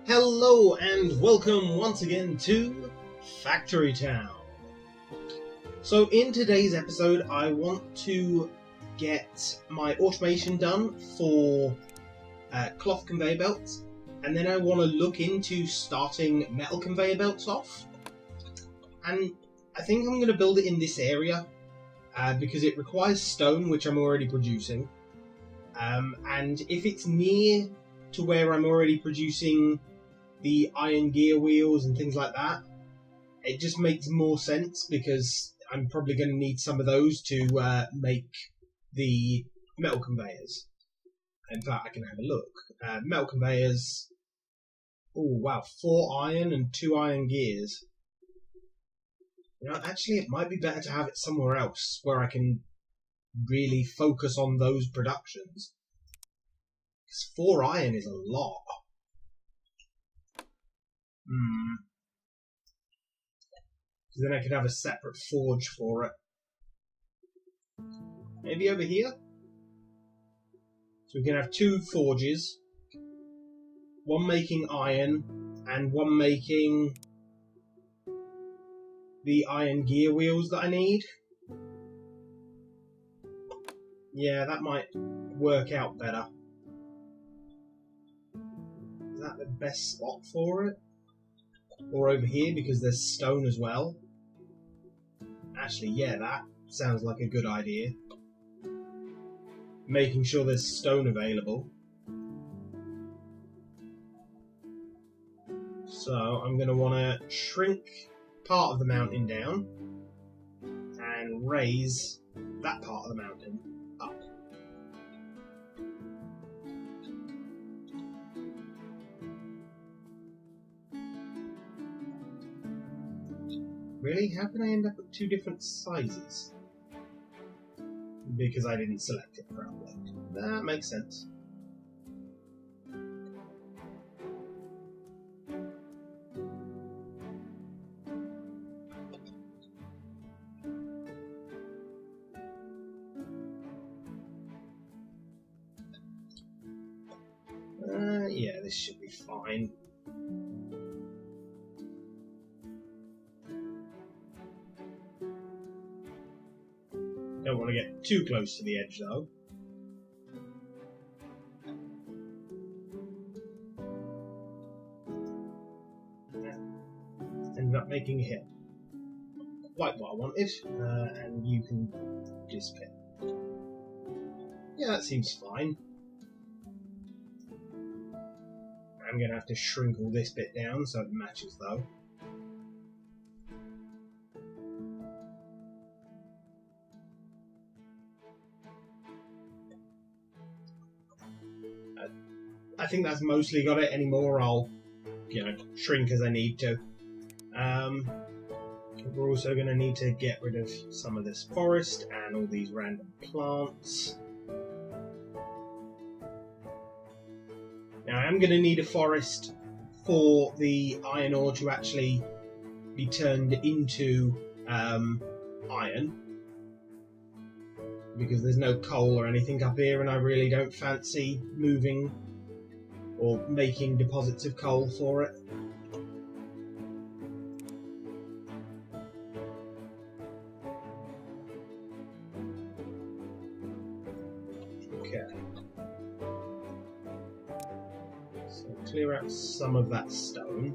Hello and welcome once again to Factory Town. So in today's episode I want to get my automation done for cloth conveyor belts, and then I want to look into starting metal conveyor belts off. And I think I'm going to build it in this area because it requires stone, which I'm already producing. And if it's near to where I'm already producing the iron gear wheels and things like that, it just makes more sense because I'm probably going to need some of those to make the metal conveyors. In fact, I can have a look. Metal conveyors. Oh wow, 4 iron and 2 iron gears. You know, actually, it might be better to have it somewhere else where I can really focus on those productions. Because 4 iron is a lot. Then I could have a separate forge for it. Maybe over here? So we can have 2 forges. One making iron, and one making the iron gear wheels that I need. Yeah, that might work out better. Is that the best spot for it? Or over here because there's stone as well? Actually, yeah, that sounds like a good idea. Making sure there's stone available. So I'm going to want to shrink part of the mountain down and raise that part of the mountain up. Really? How can I end up with 2 different sizes? Because I didn't select it properly. That makes sense. Yeah, this should be fine. Don't want to get too close to the edge though. Ended up making a hill. Quite what I wanted, and you can disappear. Yeah, that seems fine. I'm going to have to shrink all this bit down so it matches though. I think that's mostly got it. Anymore, I'll, shrink as I need to. We're also going to need to get rid of some of this forest and all these random plants. Now I am going to need a forest for the iron ore to actually be turned into iron, because there's no coal or anything up here and I really don't fancy moving or making deposits of coal for it. Okay. So clear out some of that stone.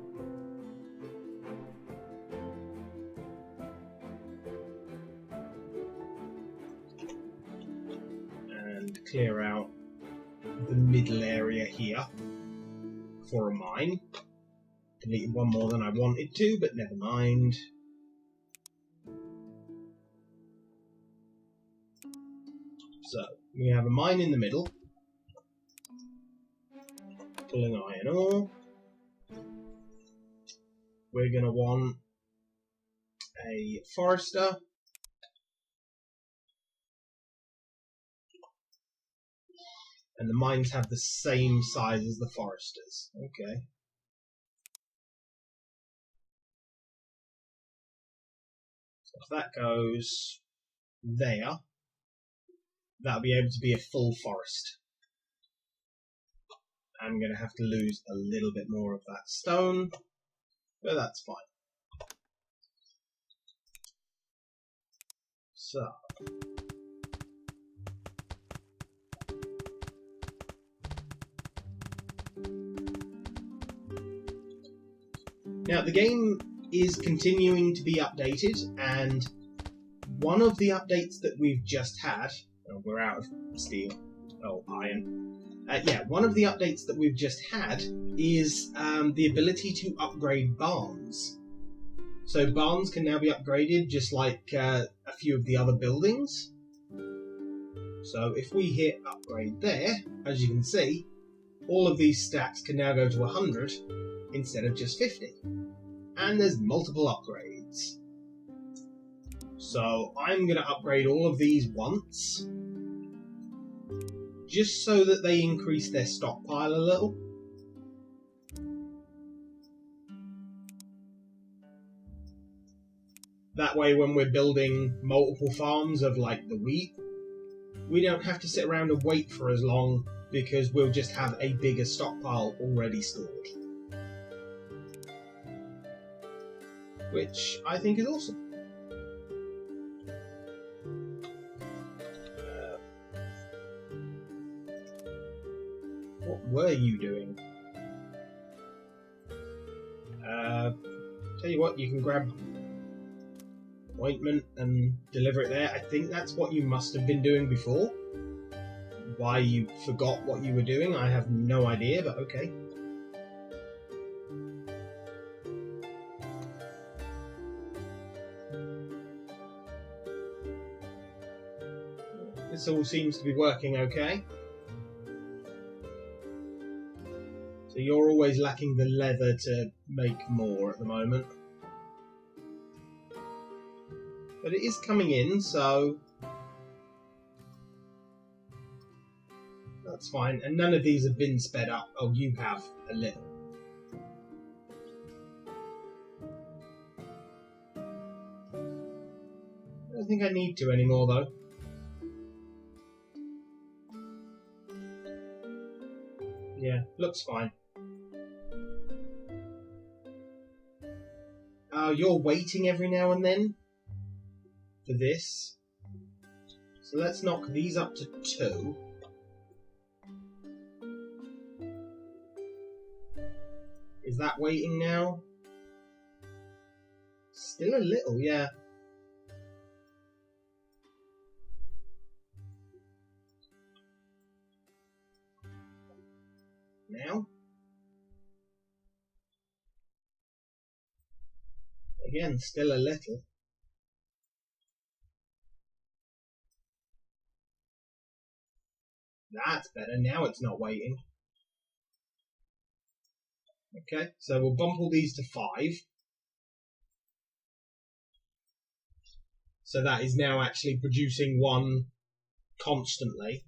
And clear out the middle area here for a mine. Deleted one more than I wanted to, but never mind. So, we have a mine in the middle. Pulling iron ore. We're going to want a forester. And the mines have the same size as the foresters. Okay. So if that goes there, that'll be able to be a full forest. I'm going to have to lose a little bit more of that stone, but that's fine. So, now the game is continuing to be updated, and one of the updates that we've just had, oh, we're out of steel, oh, iron. Yeah, one of the updates that we've just had is the ability to upgrade barns. So barns can now be upgraded just like a few of the other buildings. So if we hit upgrade there, as you can see, all of these stats can now go to 100 instead of just 50. And there's multiple upgrades. So I'm going to upgrade all of these once, just so that they increase their stockpile a little. That way when we're building multiple farms of like the wheat, we don't have to sit around and wait for as long, because we'll just have a bigger stockpile already stored. Which I think is awesome. What were you doing? Tell you what, you can grab ointment and deliver it there. I think that's what you must have been doing before. Why you forgot what you were doing, I have no idea, but okay. This all seems to be working okay. So you're always lacking the leather to make more at the moment. But it is coming in, so that's fine. And none of these have been sped up. Oh, you have a little. I don't think I need to anymore, though. Yeah, looks fine. Oh, you're waiting every now and then for this. So let's knock these up to 2. Is that waiting now? Still a little, yeah. Now? Again, still a little. That's better. Now it's not waiting. Okay, so we'll bump all these to 5. So that is now actually producing 1 constantly.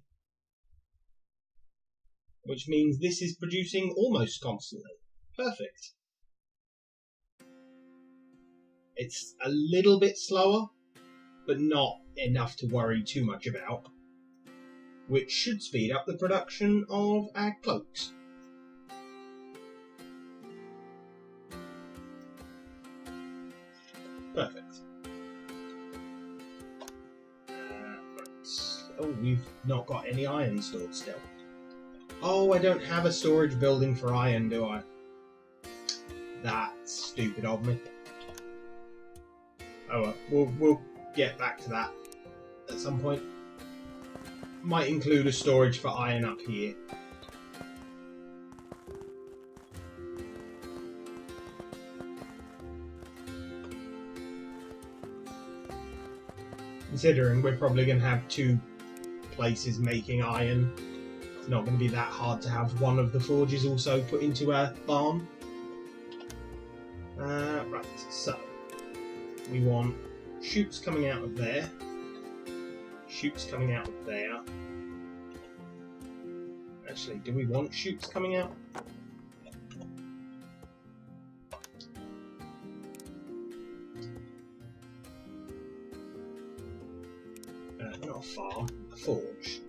Which means this is producing almost constantly. Perfect. It's a little bit slower, but not enough to worry too much about. Which should speed up the production of our cloaks. Perfect. Oh, we've not got any iron stored still. Oh, I don't have a storage building for iron, do I? That's stupid of me. Oh well, we'll get back to that at some point. Might include a storage for iron up here. Considering we're probably going to have 2 places making iron, it's not going to be that hard to have one of the forges also put into a barn. Right, so we want chutes coming out of there, chutes coming out of there. Actually, do we want chutes coming out? Not a farm, a forge.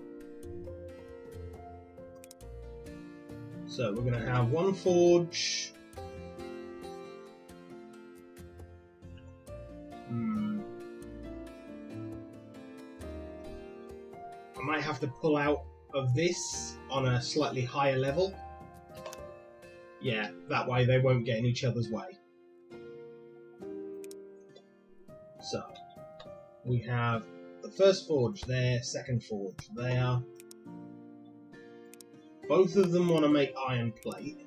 So we're going to have one forge. I might have to pull out of this on a slightly higher level. Yeah, that way they won't get in each other's way. So, we have the first forge there, second forge there. Both of them want to make iron plate.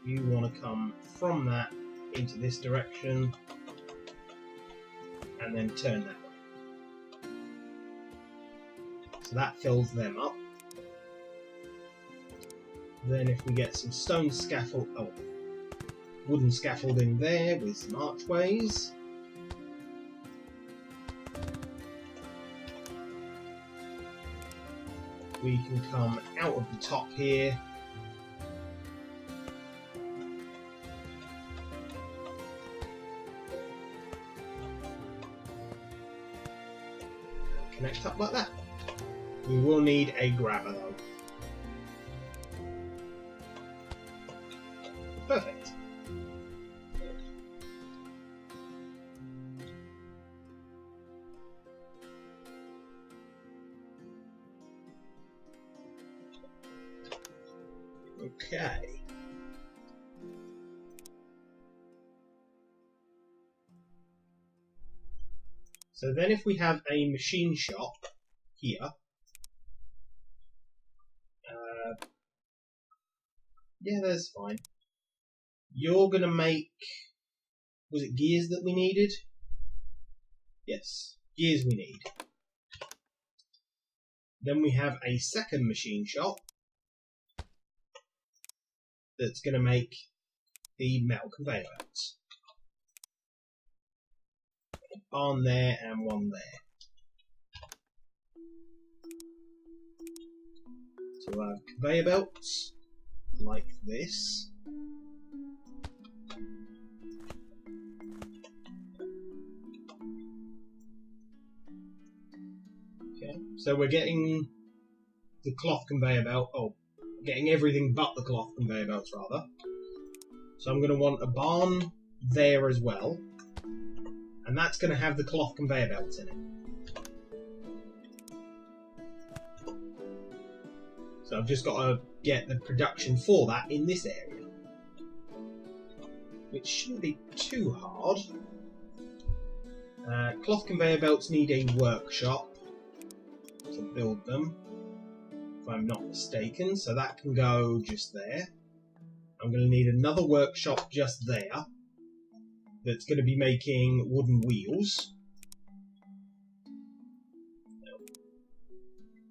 You want to come from that into this direction and then turn that way. So that fills them up. Then if we get some stone scaffold, wooden scaffolding there with some archways. We can come out of the top here. Connect up like that. We will need a grabber though. Perfect. Okay. So then if we have a machine shop here, yeah, that's fine. You're going to make, was it gears that we needed? Yes, gears we need. Then we have a second machine shop that's going to make the metal conveyor belts. One there and one there. So we'll have conveyor belts like this. Okay, so we're getting the cloth conveyor belt, getting everything but the cloth conveyor belts rather. So I'm going to want a barn there as well. And that's going to have the cloth conveyor belts in it. So I've just got to get the production for that in this area. Which shouldn't be too hard. Cloth conveyor belts need a workshop to build them, if I'm not mistaken. So that can go just there. I'm going to need another workshop just there. That's going to be making wooden wheels.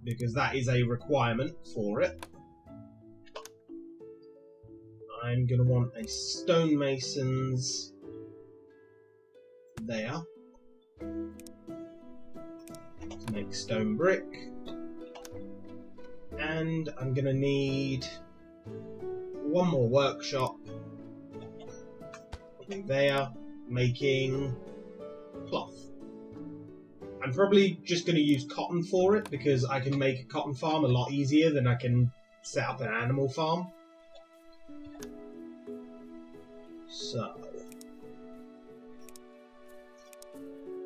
Because that is a requirement for it. I'm going to want a stonemasons there. To make stone brick. And I'm going to need one more workshop. Probably there. Making cloth. I'm probably just going to use cotton for it because I can make a cotton farm a lot easier than I can set up an animal farm. So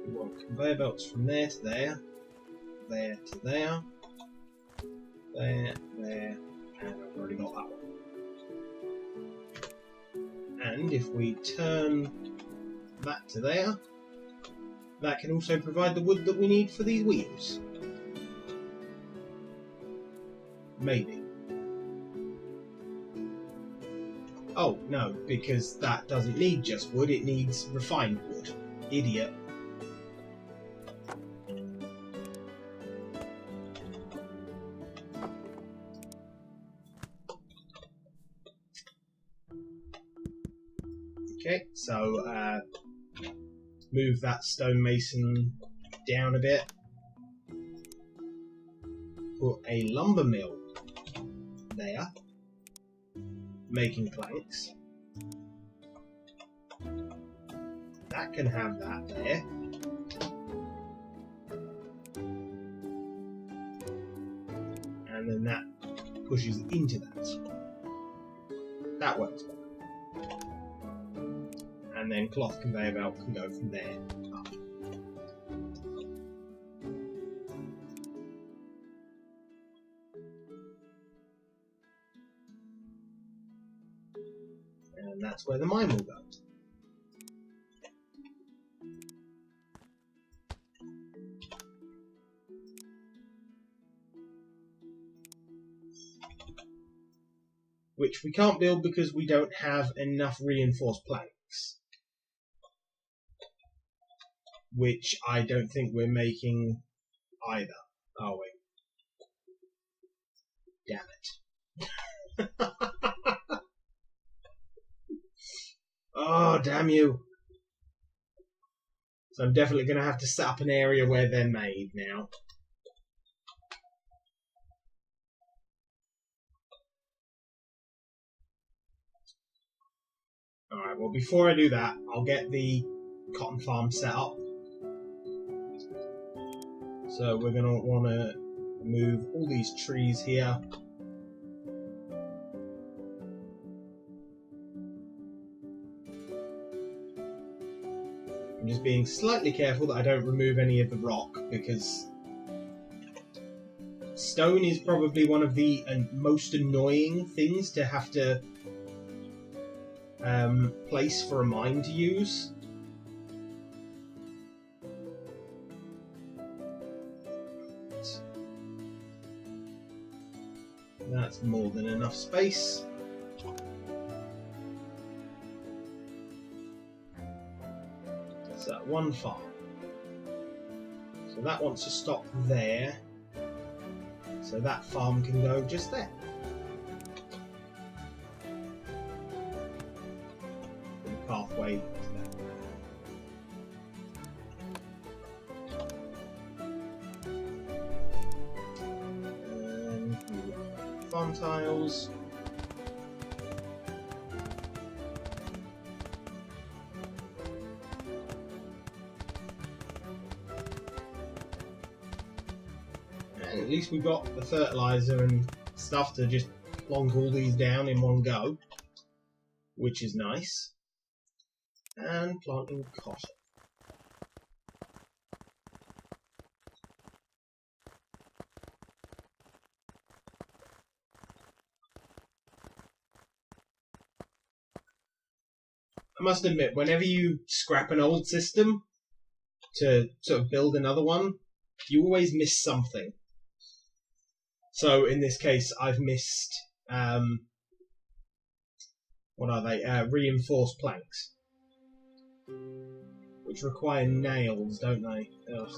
we want conveyor belts from there to there, there to there, there, there, and I've already got that one. And if we turn that to there, that can also provide the wood that we need for these wheels. Maybe. Oh, no, because that doesn't need just wood, it needs refined wood. Idiot. Okay, so move that stonemason down a bit. Put a lumber mill there, making planks. That can have that there. and then that pushes into that. That works better. And then cloth conveyor belt can go from there up. And that's where the mine will go. Which we can't build because we don't have enough reinforced planks. Which I don't think we're making either, are we? Damn it. Oh, damn you. So I'm definitely going to have to set up an area where they're made now. Alright, well before I do that, I'll get the cotton farm set up. So we're going to want to move all these trees here. I'm just being slightly careful that I don't remove any of the rock, because stone is probably one of the most annoying things to have to place for a mine to use. That's more than enough space. That's that one farm. So that wants to stop there. So that farm can go just there. Pathway to that. And farm tiles. And at least we've got the fertilizer and stuff to just plonk all these down in one go, which is nice. And planting cotton. I must admit, whenever you scrap an old system to sort of build another one, you always miss something. So in this case, I've missed, what are they? Reinforced planks. Which require nails, don't they? Ugh.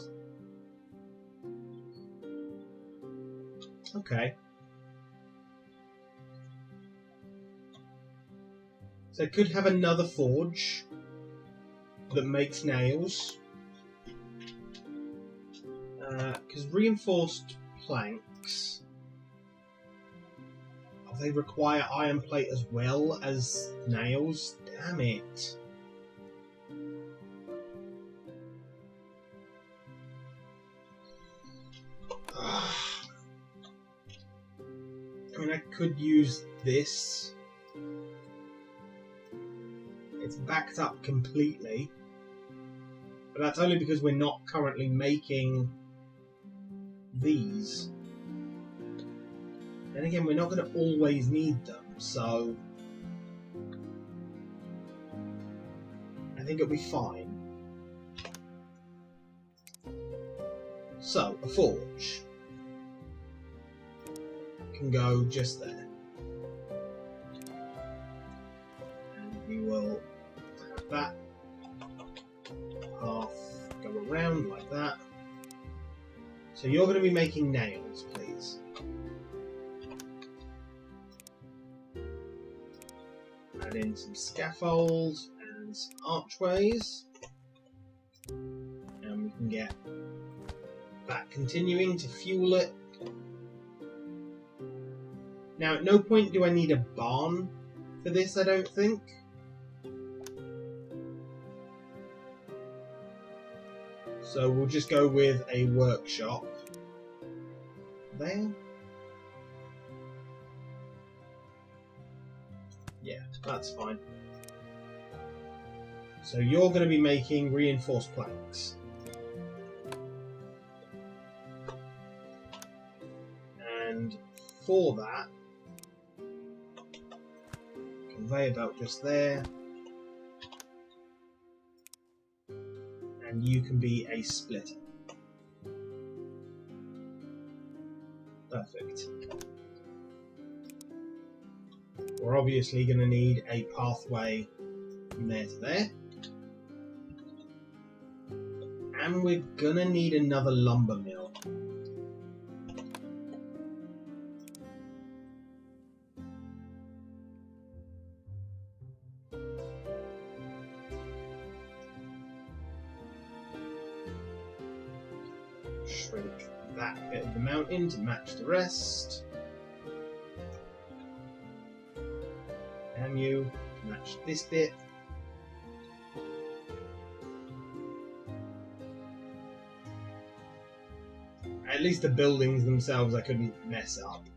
Okay. So I could have another forge that makes nails. Because reinforced planks, they require iron plate as well as nails. Damn it. I mean, I could use this. It's backed up completely. But that's only because we're not currently making these. Then again, we're not going to always need them, so I think it'll be fine. So, a forge can go just there. And we will have that half go around like that. So you're going to be making nails, please. Add in some scaffold and some archways. And we can get that continuing to fuel it. Now, at no point do I need a barn for this, I don't think. So we'll just go with a workshop there. Yeah, that's fine. So you're going to be making reinforced planks. And for that, conveyor belt just there. And you can be a splitter. Perfect. We're obviously going to need a pathway from there to there. And we're going to need another lumber mill. Shrink that bit of the mountain to match the rest. And you match this bit. At least the buildings themselves I couldn't mess up.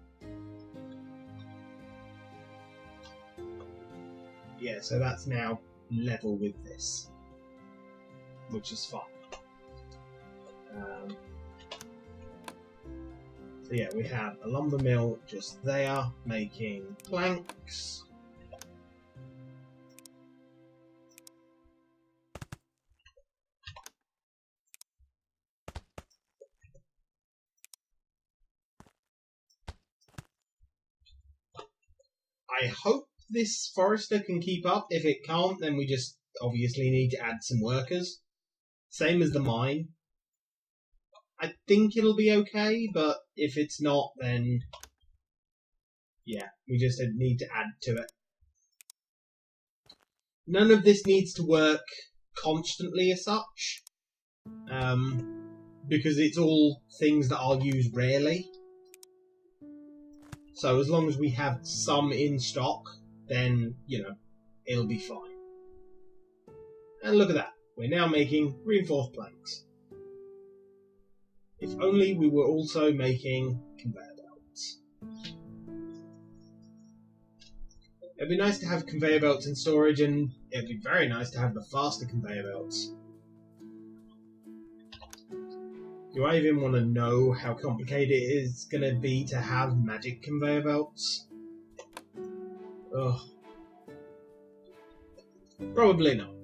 Yeah, so that's now level with this, which is fine. So yeah, we have a lumber mill just there, making planks. I hope this forester can keep up. If it can't, then we just obviously need to add some workers. Same as the mine. I think it'll be okay, but if it's not, then yeah, we just need to add to it. None of this needs to work constantly as such, because it's all things that I'll use rarely. So as long as we have some in stock, then, you know, it'll be fine. And look at that, we're now making reinforced planks. If only we were also making conveyor belts. It'd be nice to have conveyor belts in storage, and it'd be very nice to have the faster conveyor belts. Do I even want to know how complicated it is going to be to have magic conveyor belts? Ugh. Probably not.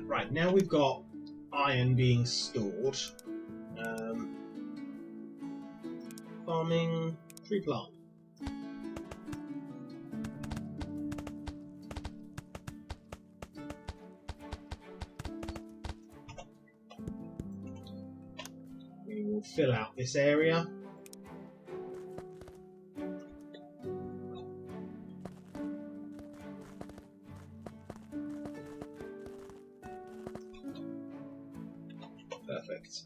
Right, now we've got iron being stored. Farming, tree plant. We will fill out this area. Perfect.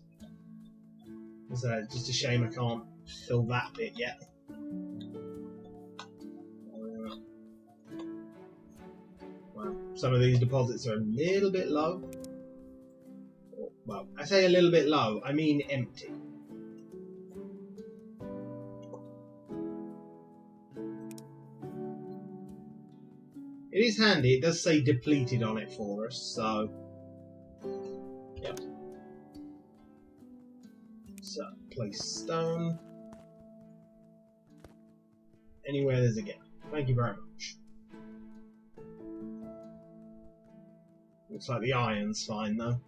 It's just a shame I can't fill that bit yet. Well, some of these deposits are a little bit low. Well, I say a little bit low, I mean empty. It is handy, it does say depleted on it for us, so... Yep. So, place stone. Anywhere there's a gap. Thank you very much. Looks like the iron's fine though.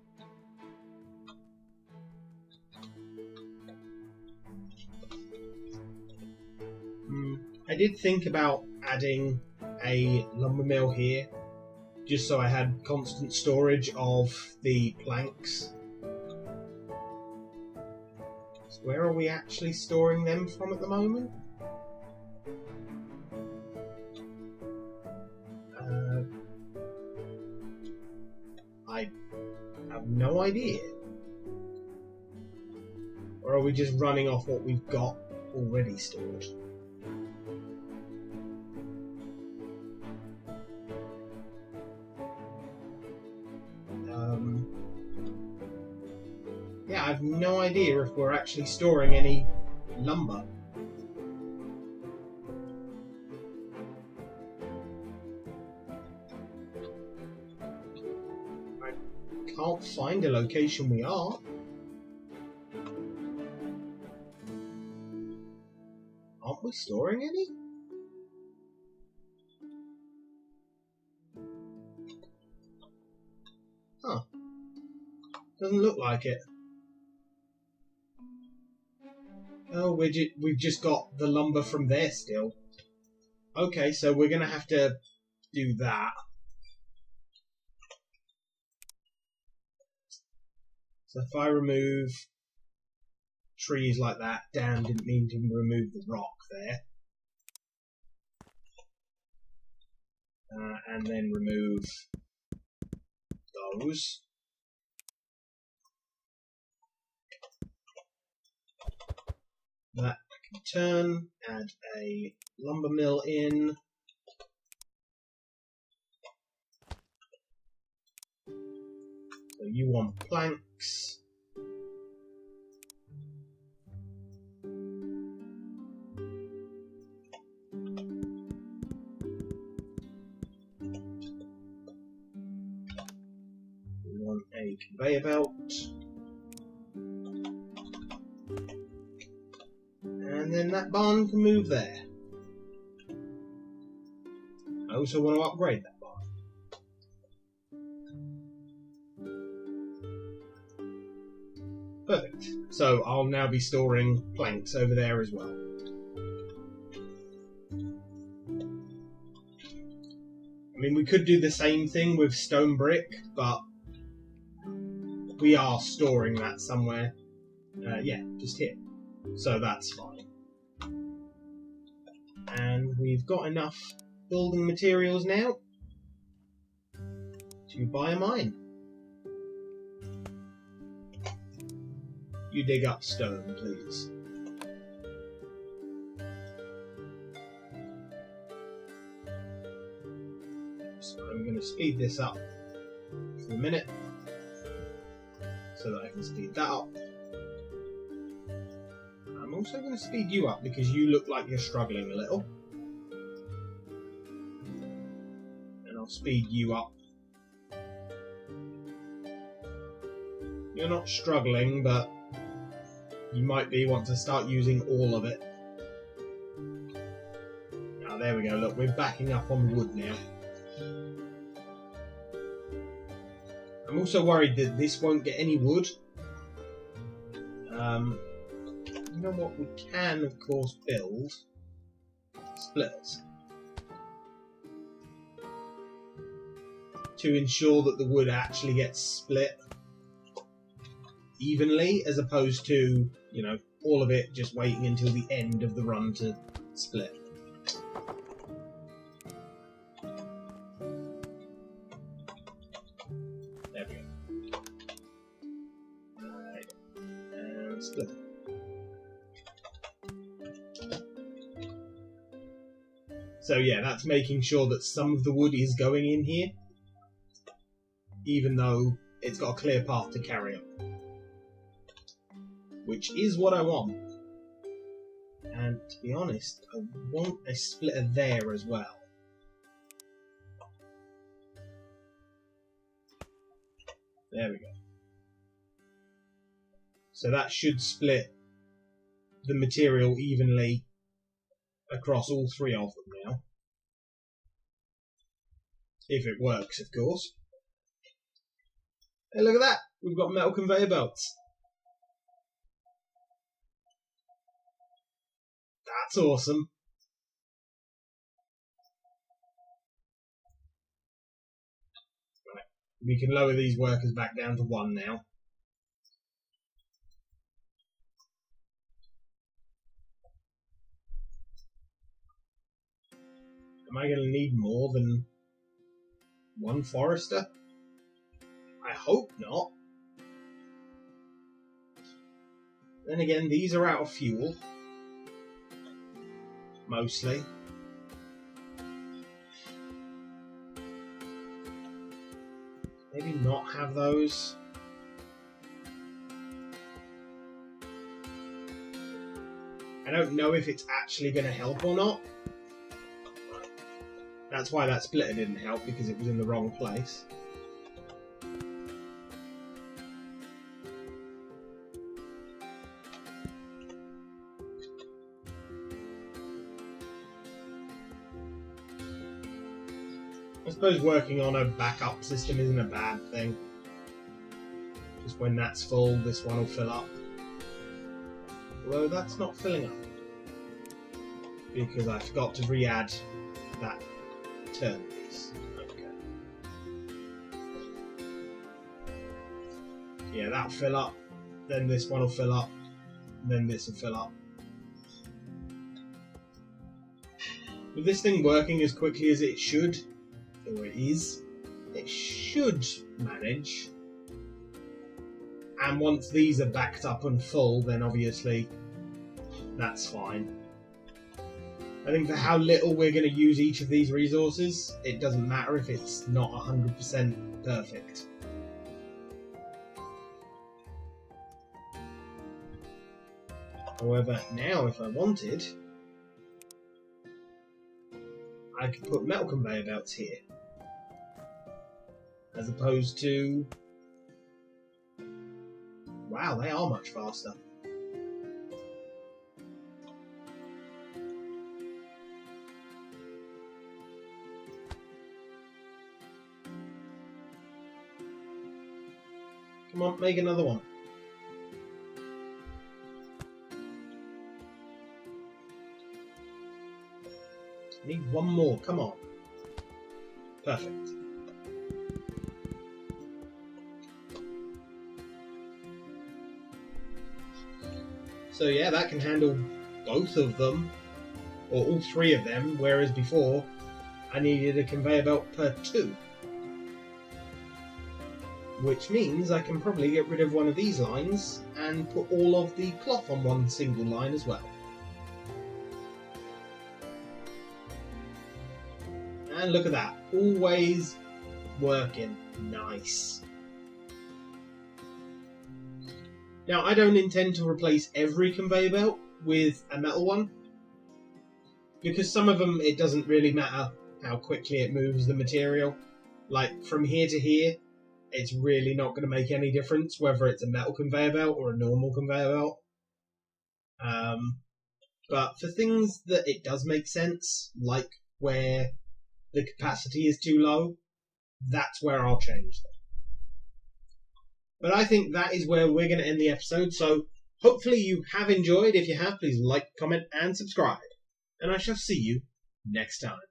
I did think about adding a lumber mill here, just so I had constant storage of the planks. So where are we actually storing them from at the moment? I have no idea. Or are we just running off what we've got already stored? Yeah, I have no idea if we're actually storing any lumber. I'll find a location we are. Aren't we storing any? Huh. Doesn't look like it. Oh, we've just got the lumber from there still. Okay, so we're going to have to do that. So if I remove trees like that, damn, didn't mean to remove the rock there. And then remove those. That I can turn, add a lumber mill in. So you want planks. We want a conveyor belt. And then that barn can move there. I also want to upgrade that barn. Perfect. So I'll now be storing planks over there as well. I mean, we could do the same thing with stone brick, but we are storing that somewhere. Yeah, just here. So that's fine. And we've got enough building materials now to buy a mine. You dig up stone, please. So I'm going to speed this up for a minute so that I can speed that up. I'm also going to speed you up because you look like you're struggling a little. And I'll speed you up. You're not struggling, but you might want to start using all of it. Ah, there we go. Look, we're backing up on the wood now. I'm also worried that this won't get any wood. You know what? We can, of course, build splitters to ensure that the wood actually gets split evenly, as opposed to, you know, all of it just waiting until the end of the run to split. There we go. Alright. And split. So yeah, that's making sure that some of the wood is going in here, even though it's got a clear path to carry up. Which is what I want. And to be honest, I want a splitter there as well. There we go. So that should split the material evenly across all three of them now. If it works, of course. Hey, look at that! We've got metal conveyor belts. That's awesome. Right. We can lower these workers back down to 1 now. Am I going to need more than 1 forester? I hope not. Then again, these are out of fuel. Mostly. Maybe not have those. I don't know if it's actually going to help or not. That's why that splitter didn't help, because it was in the wrong place. I suppose working on a backup system isn't a bad thing. Just when that's full, this one will fill up. Although that's not filling up. Because I forgot to re-add that turn piece. Okay. Yeah, that'll fill up. Then this one will fill up. Then this will fill up. With this thing working as quickly as it should, or it should manage. And once these are backed up and full, then obviously that's fine. I think for how little we're going to use each of these resources, it doesn't matter if it's not 100% perfect. However, now if I wanted, I could put metal conveyor belts here. As opposed to... Wow, they are much faster. Come on, make another one. Need one more, come on. Perfect. So yeah, that can handle both of them, or all three of them, whereas before I needed a conveyor belt per 2. Which means I can probably get rid of one of these lines and put all of the cloth on one single line as well. And look at that, always working. Nice. Now, I don't intend to replace every conveyor belt with a metal one, because some of them it doesn't really matter how quickly it moves the material. Like from here to here, it's really not going to make any difference whether it's a metal conveyor belt or a normal conveyor belt. But for things that it does make sense, like where the capacity is too low, that's where I'll change them. But I think that is where we're going to end the episode, so hopefully you have enjoyed. If you have, please like, comment, and subscribe. And I shall see you next time.